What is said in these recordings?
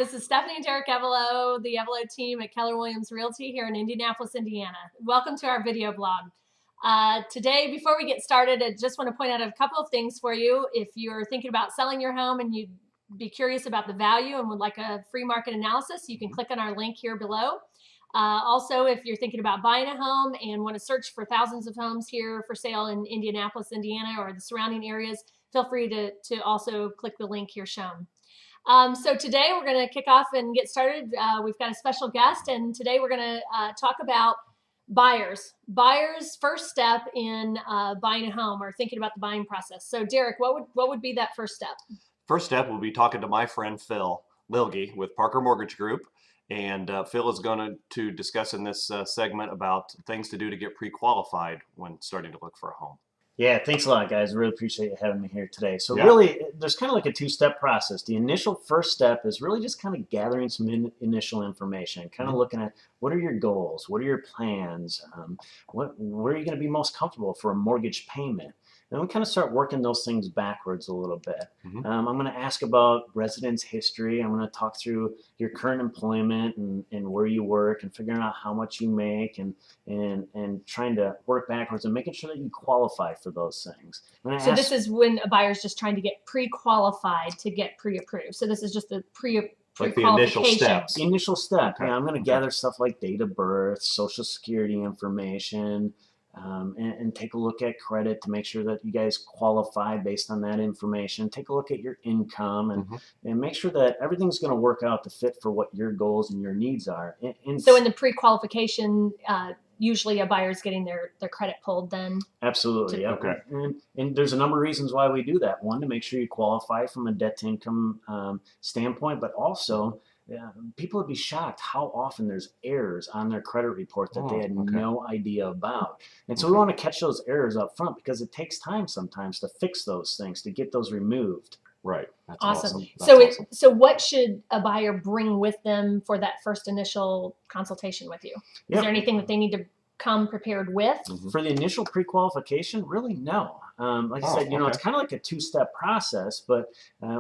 this is Stephanie and Derek Evelo, the Evelo team at Keller Williams Realty here in Indianapolis, Indiana. Welcome to our video blog. Today, before we get started, I just want to point out a couple of things for you. If you're thinking about selling your home and you'd be curious about the value and would like a free market analysis, you can click on our link here below. Also, if you're thinking about buying a home and want to search for thousands of homes here for sale in Indianapolis, Indiana, or the surrounding areas, feel free to also click the link here shown. So today we're going to kick off and get started. We've got a special guest, and today we're going to talk about buyers' first step in buying a home or thinking about the buying process. So Derek, what would be that first step? First step will be talking to my friend Phil Lilge with Parker Mortgage Group. And Phil is going to discuss in this segment about things to do to get pre-qualified when starting to look for a home. Yeah, thanks a lot, guys. Really appreciate you having me here today. So really, there's kind of like a two-step process. The initial first step is really just kind of gathering some initial information, kind of looking at what are your goals, what are your plans, where are you going to be most comfortable for a mortgage payment. Then we kind of start working those things backwards a little bit. I'm going to ask about residence history. I'm going to talk through your current employment and where you work and figuring out how much you make and trying to work backwards and making sure that you qualify for those things. So this is when a buyer's just trying to get pre-qualified to get pre-approved. So this is just the like the initial steps. The initial step. Yeah, I'm going to gather stuff like date of birth, social security information, and take a look at credit to make sure that you guys qualify based on that information. Take a look at your income and make sure that everything's going to work out to fit for what your goals and your needs are. So in the pre-qualification, usually a buyer's getting their credit pulled then? Absolutely, yeah. Okay. And there's a number of reasons why we do that. One, to make sure you qualify from a debt-to-income standpoint, but also people would be shocked how often there's errors on their credit report that they had no idea about. And so we want to catch those errors up front because it takes time sometimes to fix those things, to get those removed. Right. That's awesome. That's so what should a buyer bring with them for that first initial consultation with you? Is there anything that they need to come prepared with? For the initial pre-qualification, really no. Like I said, it's kind of like a two-step process, but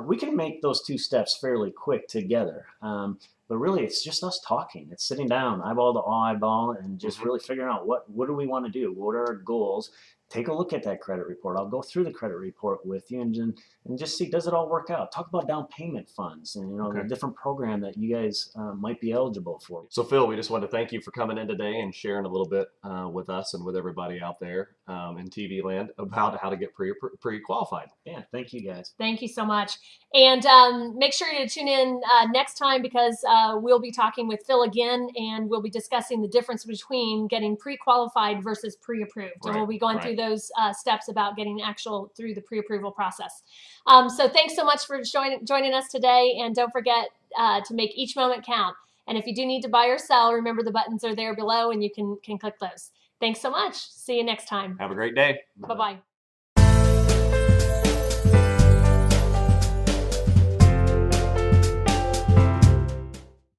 we can make those two steps fairly quick together. But really, it's just us talking. It's sitting down, eyeball to eyeball, and just really figuring out what do we want to do? What are our goals? Take a look at that credit report. I'll go through the credit report with you and just see, does it all work out? Talk about down payment funds and the different program that you guys might be eligible for. So Phil, we just want to thank you for coming in today and sharing a little bit with us and with everybody out there in TV land about how to get pre-qualified. Yeah, thank you guys. Thank you so much. And make sure to tune in next time because we'll be talking with Phil again and we'll be discussing the difference between getting pre-qualified versus pre-approved. And we'll be going through those steps about getting through the pre-approval process. So thanks so much for joining us today, and don't forget to make each moment count. And if you do need to buy or sell, remember the buttons are there below and you can click those. Thanks so much. See you next time. Have a great day. Bye-bye.